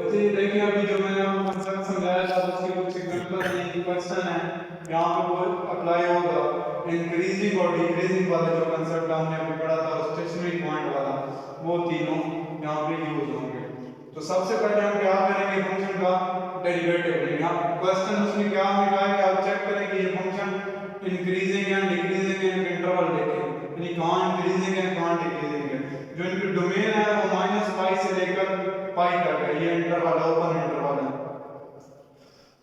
बच्चे देखिए अभी जो मैंने आपको कंसेप्ट समझाया था उसके कुछ एग्जांपल हैं, क्वेश्चन है यहाँ पे वो अप्लाई होगा इंक्रीजिंग और डिक्रीजिंग वाला जो कंसेप्ट हमने अभी पढ़ा था स्टेशनरी पॉइंट वाला, वो तीनों यहाँ पे यूज होंगे। तो सबसे पहले हम क्या करेंगे, फंक्शन का डेरिवेटिव लेंगे। आप क्वेश्चन उसमें क्या हमें कहा है कि आप चेक करें कि ये फंक्शन इंक्रीजिंग एंड डिक्रीजिंग है, इंटरवल देखें यानी कहाँ इंक्रीजिंग है कहाँ डिक्रीजिंग है। जो इनकी डोमेन है वो -π से लेकर π तक है, ये इंटरवल ओपन इंटरवल है।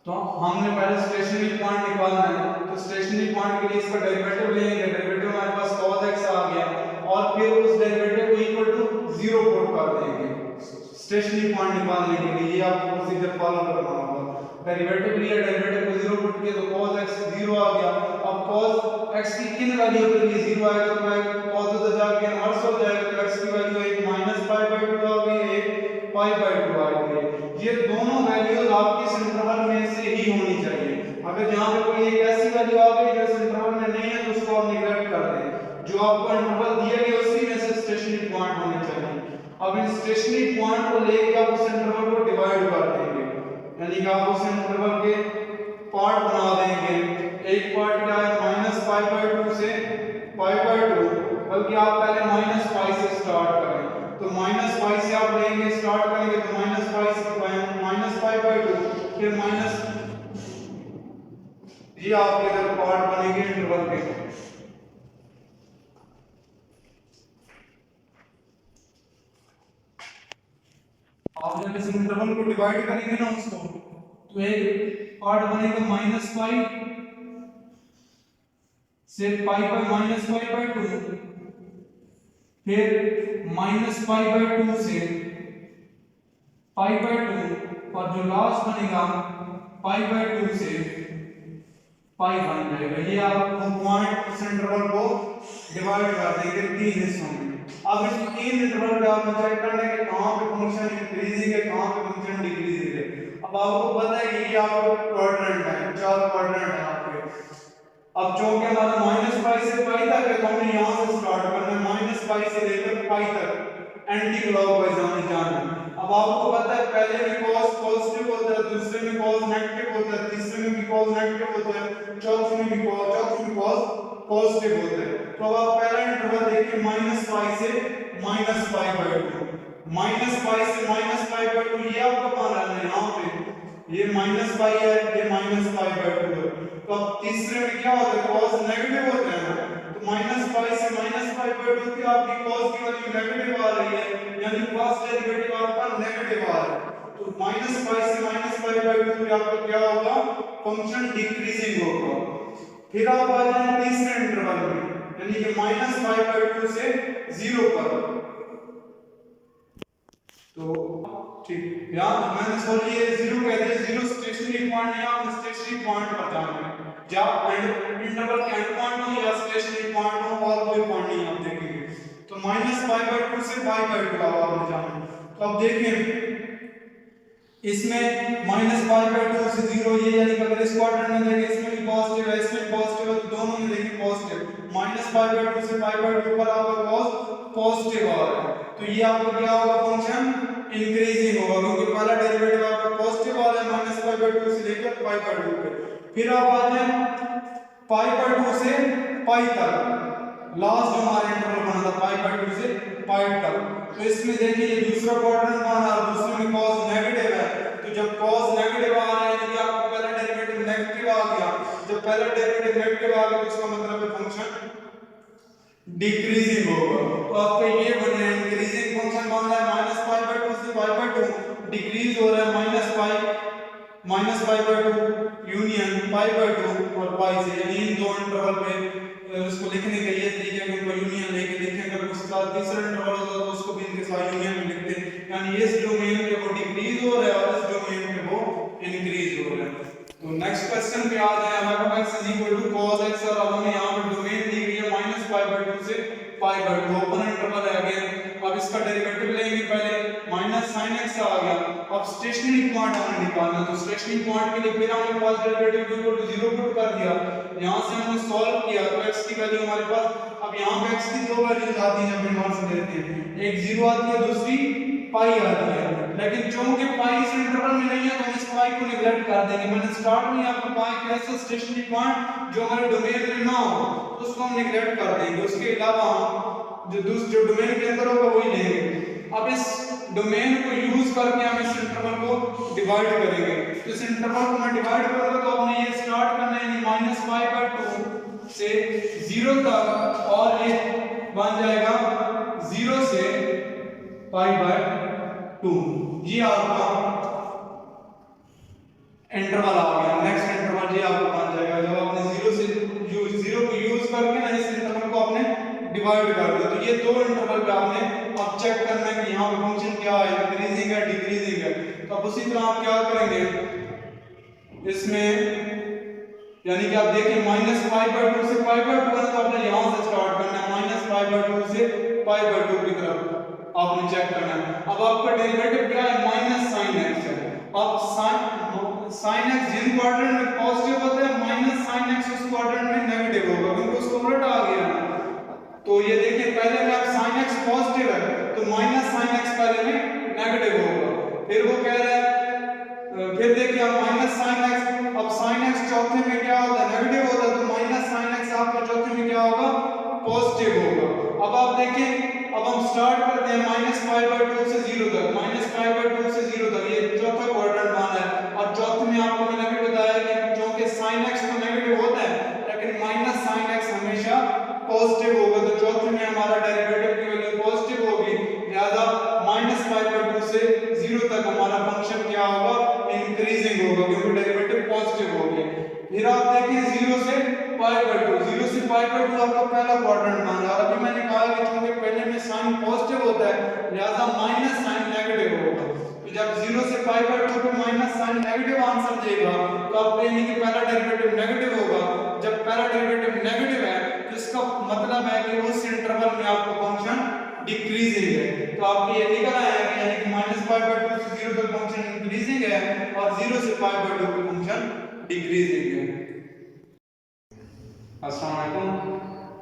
तो हमने पहले स्टेशनरी पॉइंट निकालना है, तो स्टेशनरी पॉइंट के लिए इसका डेरिवेटिव लेंगे। डेरिवेटिव हमारे पास cos x आ गया और फिर उस डेरिवेटिव को इक्वल टू 0 पुट कर देंगे स्टेशनरी पॉइंट निकालने के लिए। ये आपको प्रोसीजर फॉलो करना होगा। डेरिवेटिव लिया, डेरिवेटिव को 0 पुट किया तो cos x 0 आ गया। अब cos x की किन वैल्यू के लिए 0 आएगा तो cos से जाके इनवर्स हो जाएगा, तो x की वैल्यू एक -π/2 आ गई, एक π/2 आ गई। ये दोनों वैल्यूज आपकी इस इंटरवल में से ही होनी चाहिए। अगर यहाँ पे कोई एक ऐसी वैल्यू आ गई जो इस इंटरवल में नहीं है तो उसको आप नेग्लेक्ट कर दें। जो आपको इंटरवल दिया गया उसी में से स्टेशनरी पॉइंट होने चाहिए। अब इन स्टेशनरी पॉइंट को लेके आप उस इंटरवल को डिवाइड कर देंगे, यानी कि आप उस इंटरवल के पार्ट बना देंगे। एक पार्ट क्या है -π/2 से π/2, बल्कि आप पहले -π से स्टार्ट करें। तो -π से आप लेंगे, स्टार्ट करेंगे तो -π से -π/2 फिर माइनस, ये आपके इधर पार्ट बनेंगे इंटरवल के। आप जब इस इंटरवल को डिवाइड करेंगे ना उसको, तो एक पार्ट बनेगा -π से π पर -π/2, फिर -π/2 से π/2 और जो लास्ट बनेगा π/2 से π बन जाएगा। ये आप पॉइंट उस इंटरवल को डिवाइड कर देंगे 3 हिस्सों में। अब इस 3 इंटरवल पे आपको चेक करना है कि कहां पे फंक्शन इंक्रीजिंग है कहां पे फंक्शन डिक्रीजिंग है। अब आपको पता है कि ये आपका क्वाड्रेंट है, 4 क्वाड्रेंट है आपके। अब चूंकि हमारा -π से π तक है तो हमें यहां से स्टार्ट करना है, -π से लेकर π तक एंटी क्लॉकवाइज हमें जाना है। अब आपको पता है पहले में cos पॉजिटिव होता है, दूसरे में cos नेगेटिव होता है, तीसरे में भी cos नेगेटिव होता है, चौथे में भी cos पॉजिटिव होता है। तो अब आप पहला इंटरवल देखिए -π से -π/2, -π से -π/2 ये आपका मान रहना है यहाँ पे, ये -π है, ये -π/2 है। तो अब तीसरे में क्या होता है, cos नेगेटिव होता है ना, तो -π से -π/2 की आपकी cos की वैल्यू नेगेटिव आ रही है, यानी फर्स्ट डेरिवेटिव आपका नेगेटिव आ रहा है। तो -π से -π/2 पे आपका क्या होगा, फंक्शन डिक्रीजिंग होगा। फिर आप आ जाए तीसरे इंटरवल में, यानी कि -π/2 से 0 पर। तो ठीक, यहां मैंने सॉरी ये 0 कहते हैं, 0 स्टेशनरी पॉइंट है, आप स्टेशनरी पॉइंट पर जाना है। जब इंटरवल के एंड पॉइंट हो या स्टेशनरी पॉइंट हो और कोई पॉइंट नहीं आप देखेंगे। तो -π/2 से π/2 आपने जाना है। तो अब देखें इसमें -π/2 से 0 ये, यानी कि अगर इस क्वाड्रेंट में देखें इसमें भी पॉजिटिव है इसमें भी पॉजिटिव है, तो दोनों में देखें पॉजिटिव। -π/2 से π/2 पर आपका cos पॉजिटिव आ रहा है, तो ये आपका क्या होगा, फंक्शन इंक्रीजिंग होगा, क्योंकि पहला डेरिवेटिव आपका पॉजिटिव आ रहा है -π/2 से लेकर π/2 पे। फिर आप आ जाए π/2 से π तक, लास्ट जो हमारा इंटरवल बना था π/2 से π तक। तो इसमें देखिए ये दूसरा क्वाड्रेंट बना और दूसरे में cos नेगेटिव है, तो जब cos नेगेटिव आ रहा है यानी कि आपका पहला डेरिवेटिव नेगेटिव आ गया। जब पहला डेरिवेटिव नेगेटिव आ गया तो इसका मतलब है फंक्शन डिक्रीजिंग होगा। तो आपका ये बने इंक्रीजिंग फंक्शन बन रहा है -π/2 से π/2, डिक्रीज हो रहा है -π/2 यूनियन π/2 और π से, यानी इन दो इंटरवल पे उसको लिखने का ये तरीका है कि यूनियन लेके लिखें। अगर उसका तीसरा इंटरवल होता तो उसको भी इनके साथ यूनियन में लिखते हैं, यानी इस डोमेन पे वो डिक्रीज हो रहा है और इस डोमेन पे वो इंक्रीज हो रहा है। तो नेक्स्ट क्वेश्चन पे आ जाए हमारे पास x cos x और अब हमें यहाँ पे डोमेन दी गई है -π/2 से π/2, ओपन इंटरवल है अगेन। अब इसका डेरिवेटिव लेंगे, पहले -sin x आ गया। अब स्टेशनरी पॉइंट हमें निकालना, तो स्टेशनरी पॉइंट के लिए फिर हमने first derivative equal to 0 put कर दिया। यहां से हमने सॉल्व किया तो x की वैल्यू हमारे पास, अब यहां पे x की दो वैल्यूज आती हैं जब इन्वर्स लेते हैं, एक 0 आती है दूसरी पाई आती है। लेकिन चूंकि पाई से पाई को निगलेक्ट कर देंगे। मैंने स्टार्ट में आपको कहा कि ऐसा स्टेशनरी पॉइंट जो हमारे डोमेन में ना हो उसको हम निगलेक्ट कर देंगे, उसके अलावा हम जो डोमेन के अंदर होगा वही लेंगे। अब इस डोमेन को यूज करके हम इस इंटरवल को डिवाइड करेंगे। तो इस इंटरवल को मैं डिवाइड करूंगा तो आपने ये स्टार्ट करना है -π/2 से 0 तक और ये बन जाएगा 0 से π/2। ये आपका इंटरवल आ गया। नेक्स्ट इंटरवल ये आपको बन जाएगा जब आपने 0 को यूज करके ना इस इंटरवल को आपने डिवाइड कर दिया। तो ये दो इंटरवल पे आपने अब चेक करना है कि यहाँ पे फंक्शन क्या है, इंक्रीजिंग है डिक्रीजिंग है। तो अब उसी तरह आप क्या करेंगे इसमें, यानी कि आप देखिए -π/2 से π/2 है तो आपने यहाँ से स्टार्ट करना है, -π/2 से π/2 की तरफ आपने चेक करना है। अब आपका डेरिवेटिव क्या है, -sin x है। अब sin x जिन क्वाड्रेंट में पॉजिटिव होता है -sin x उस क्वाड्रेंट में नेगेटिव होगा क्योंकि उसको उलट आ गया ना। तो ये देखिए पहले में अब sin x पॉजिटिव है तो -sin x पहले में नेगेटिव होगा। फिर वो कह रहा है फिर देखिए अब -sin x, अब sin x चौथे में क्या होता है, नेगेटिव होता है, तो -sin x आपका चौथे में क्या होगा, पॉजिटिव होगा। अब आप देखिए अब हम स्टार्ट करते हैं -π/2 से 0 तक, -π/2 से 0 तक ये चौथा क्वाड्रेंट बना है। और चौथे में आपको मैंने भी बताया कि क्योंकि sin x तो नेगेटिव होता है लेकिन -sin x हमेशा पॉजिटिव होगा, तो चौथे में हमारा डेरिवेटिव की वैल्यू पॉजिटिव होगी, लिहाजा -π/2 से 0 तक हमारा फंक्शन क्या होगा, इंक्रीजिंग होगा क्योंकि डेरिवेटिव पॉजिटिव हो गया। फिर आप देखिए 0 से π/2 आपका पहला क्वाड्रेंट बन रहा है। अभी मैंने कहा कि क्योंकि पहले में साइन पॉजिटिव होता है लिहाजा माइनस साइन नेगेटिव होगा। तो जब 0 से π/2 पे माइनस साइन नेगेटिव आंसर देगा तो आप कहेंगे कि पहला डेरिवेटिव नेगेटिव होगा। जब पहला डेरिवेटिव नेगेटिव है तो इसका मतलब है कि उस इंटरवल में आपका फंक्शन डिक्रीजिंग है। तो आपको ये लिखना है कि यानी कि -π/2 से 0 तक फंक्शन इंक्रीजिंग है और 0 से π/2 पे फंक्शन डिक्रीजिंग है। अस्सलाम वालेकुम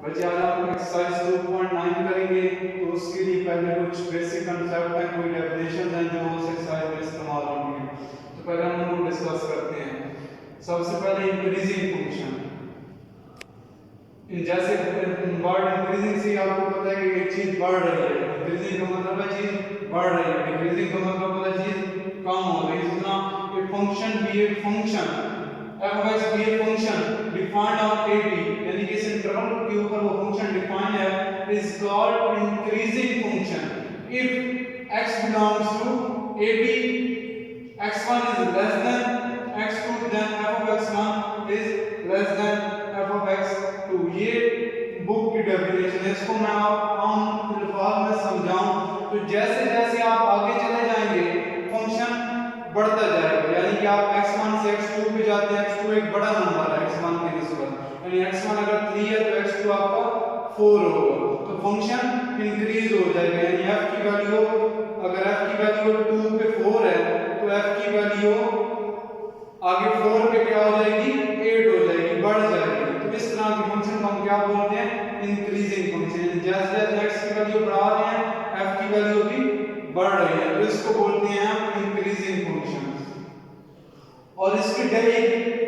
बच्चे, आज हम एक्सरसाइज 2.9 करेंगे। तो उसके लिए पहले कुछ बेसिक कांसेप्ट हैं, कोई डेफिनेशन हैं जो उस एक्सरसाइज में इस्तेमाल होंगे। तो पहले हम उनको डिस्कस करते हैं। सबसे पहले इंक्रीजिंग फंक्शन, जैसे वर्ड इंक्रीजिंग से आपको पता है कि एक चीज बढ़ रही है, इंक्रीजिंग का मतलब है चीज बढ़ रही है, डिक्रीजिंग का मतलब है चीज कम हो रही है। जितना एक फंक्शन भी एक फंक्शन f(x) भी एक function defined on a b, यानी कि इस इंटरवल के ऊपर वो फंक्शन डिफाइंड है, is called increasing function if x belongs to a b, x1 is less than x2, then f(x1) is less than f(x2). ये बुक की डेफिनेशन है। इसको मैं हम अल्फाज में समझाऊं तो जैसे जैसे आप आगे चले जाएंगे फंक्शन बढ़ता जाएगा, यानी कि आप x1 से x2 पे जाते हैं, x2 एक बड़ा नंबर है x1 की निस्बत, यानी x1 अगर 3 है तो x2 आपका 4 होगा, तो फंक्शन इंक्रीज हो जाएगा। यानी f की वैल्यू अगर f की वैल्यू 2 पे 4 है तो f की वैल्यू आगे 4 पे क्या हो जाएगी, 8 हो जाएगी, बढ़ जाएगी। तो इस तरह के फंक्शन को हम क्या बोलते हैं, इंक्रीजिंग फंक्शन। जैसे जैसे x की वैल्यू बढ़ा रहे हैं f की वैल्यू भी बढ़ रही है, तो इसको बोलते हैं हम इंक्रीजिंग फंक्शन। और इसकी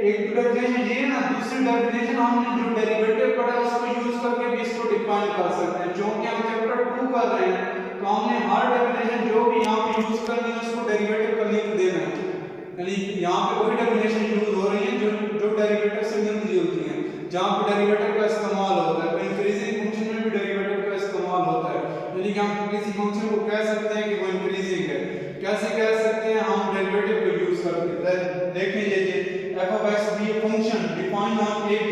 एक तो डेफिनेशन ये है ना, दूसरी डेफिनेशन हमने जो डेरिवेटिव पढ़ा है उसको यूज करके भी इसको डिफाइन कर सकते हैं। जो कि हम चैप्टर 2 कर रहे हैं तो हमने हर डेफिनेशन जो भी यहां पे यूज करनी है उसको डेरिवेटिव का लिंक देना है, यानी यहां पे वही डेफिनेशन यूज हो रही है जो डेरिवेटिव से मिलती जुलती है, जहां पे डेरिवेटिव का इस्तेमाल होता है। इंक्रीजिंग फंक्शन में भी डेरिवेटिव का इस्तेमाल होता है, यानी कि हम किसी फंक्शन को कह सकते हैं कि वो इंक्रीजिंग है। कैसे कह सकते हैं, हम डेरिवेटिव को यूज करके देखें। ये f(x) भी a function defined on a b,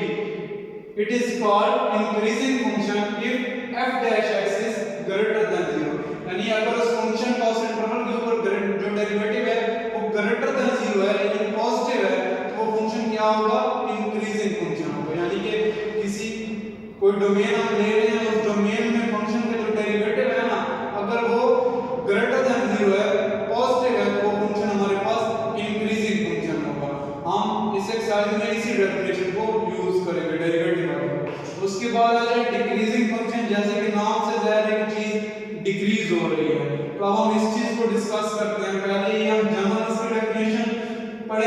it is called increasing function if f dash x is greater than 0, यानी अगर उस फंक्शन का उस इंटरवल के ऊपर जो डेरिवेटिव है वो ग्रेटर देन 0 है, यानी पॉजिटिव है, तो वो फंक्शन क्या होगा, इंक्रीजिंग फंक्शन होगा। यानी कि किसी कोई डोमेन हम ले रहे हैं, उस डोमेन में फंक्शन का जो डेरिवेटिव है ना अगर वो ग्रेटर देन 0 है, पॉजिटिव है, तो वो फंक्शन हमारे पास इंक्रीजिंग फंक्शन होगा। हम इस एक्सरसाइज में इसी डेफिनेशन को यूज करेंगे डेरिवेटिव वाली। उसके बाद आ जाए डिक्रीजिंग फंक्शन, जैसे कि नाम से जाहिर है कि चीज डिक्रीज हो रही है, तो अब हम इस चीज को डिस्कस करते हैं। पहले ही हम जनरल इसकी डेफिनेशन पढ़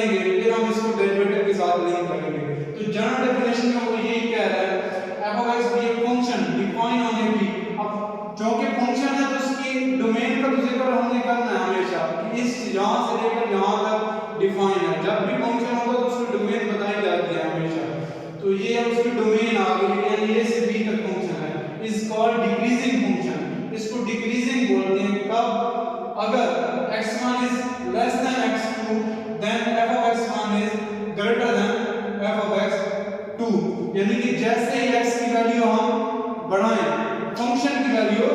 इस यहाँ से लेकर यहाँ तक डिफाइन है। जब भी फंक्शन होगा तो उसकी डोमेन बताई जाती है हमेशा। तो ये उसकी डोमेन आ गई, यानी ए से बी तक फंक्शन है, इज कॉल्ड डिक्रीजिंग फंक्शन। इसको डिक्रीजिंग बोलते हैं कब, अगर x1 is less than x2 then f of x1 is greater than f of x2। यानी कि जैसे ही x की वैल्यू हम बढ़ाएं फंक्शन की वैल्यू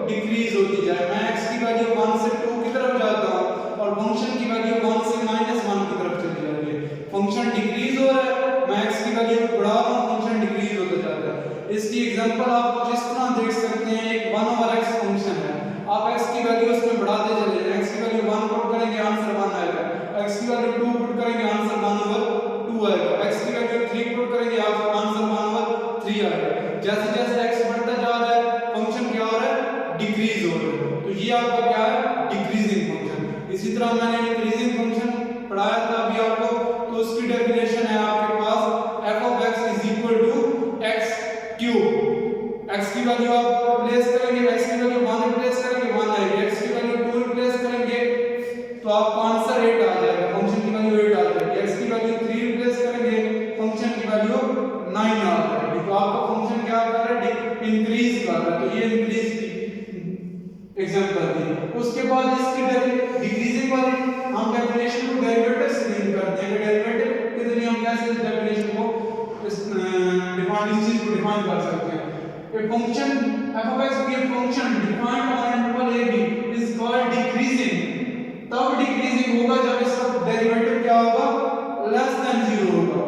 डिक्रीज होती जाए। मैं x की वैल्यू 1 से 2 की तरफ जाता हूं और फंक्शन की वैल्यू 1 से -1 की तरफ चली जाती है। फंक्शन डिक्रीज हो रहा है, मैं x की वैल्यू बढ़ा रहा हूं, फंक्शन डिक्रीज होता जाता है। इसकी एग्जांपल आप कुछ इस तरह देख सकते हैं, एक 1/x फंक्शन है, आप x की वैल्यू उसमें बढ़ाते चले जाएं। x की वैल्यू 1 पुट करेंगे आंसर 1 आएगा, x की वैल्यू 2 पुट करेंगे आंसर 1/2 आएगा, x की वैल्यू 3 पुट करेंगे आंसर 1/3 आएगा। जैसे जैसे x बढ़ता जा रहा है फंक्शन क्या हो रहा है, डिक्रीज हो रहा है। तो ये आपका क्या है, डिक्रीजिंग फंक्शन। इसी तरह मैंने इंक्रीजिंग फंक्शन पढ़ाया था अभी आपको, तो उसकी डेफिनेशन है आपके पास f of x is equal to x cube. x की वैल्यू आप रिप्लेस करेंगे, x की वैल्यू 1 रिप्लेस करेंगे 1 आएगी, x की वैल्यू 2 रिप्लेस करेंगे तो आपका आंसर 8 आ जाएगा, फंक्शन की वैल्यू 8 आ जाएगी। x की वैल्यू 3 रिप्लेस करेंगे फंक्शन की वैल्यू 9 आ जाएगी। तो आपका फंक्शन क्या कर रहा है, इंक्रीज कर रहा है। तो ये इंक्रीज की एग्जांपल थी। उसके बाद इसकी डिक्रीजिंग वाली हम डेफिनेशन को डेरिवेटिव से लिंक करते हैं। डेरिवेटिव के जरिए हम कैसे इस डेफिनेशन को डिफाइन, इस चीज को डिफाइन कर सकते हैं। A function f of x be a function defined on interval a b is called decreasing। तब डिक्रीजिंग होगा जब इसका डेरिवेटिव क्या होगा, लेस देन 0 होगा।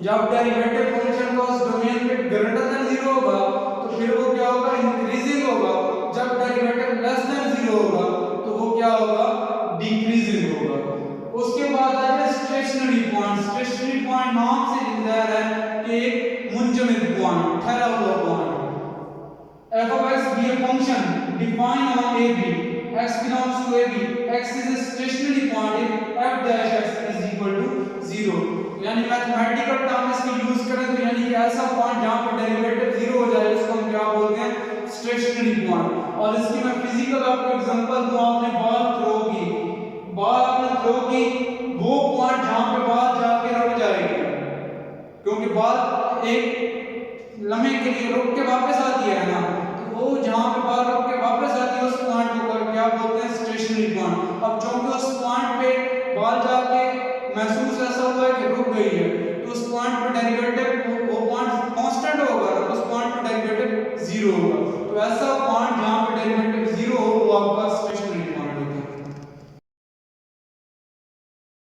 जब डेरिवेटिव फंक्शन का उस डोमेन में ग्रेटर देन 0 होगा तो फिर वो क्या होगा, इंक्रीजिंग होगा। जब डेरिवेटिव लेस देन 0 होगा तो वो क्या होगा, डिक्रीजिंग होगा। उसके बाद आएगा स्टेशनरी पॉइंट। स्टेशनरी पॉइंट नाम से जाहिर है कि एक मुंजमद पॉइंट, ठहरा हुआ point. f of x be a function defined on a b, x belongs to a b, x is a stationary point if f dash x is equal to 0। यानी mathematical term इसकी use करें तो यानी कि ऐसा point जहां पर derivative 0 हो जाए उसको हम क्या बोलते हैं, स्टेशनरी पॉइंट। और इसकी मैं फिजिकल आपको एग्जांपल दूं, आपने बॉल थ्रो की, बॉल आपने थ्रो की, वो पॉइंट जहां पे बॉल जाके रुक जाएगी, क्योंकि बॉल एक लम्हे के लिए रुक के वापस आती है ना, तो वो जहां पे बॉल रुक के वापस आती है उस पॉइंट को क्या बोलते हैं, स्टेशनरी पॉइंट। अब चूंकि उस पॉइंट पे बॉल जाके महसूस ऐसा हुआ है कि रुक गई है, तो उस पॉइंट पे डेरिवेटिव वो पॉइंट कांस्टेंट होगा, तो उस पॉइंट पे डेरिवेटिव 0 होगा। तो ऐसा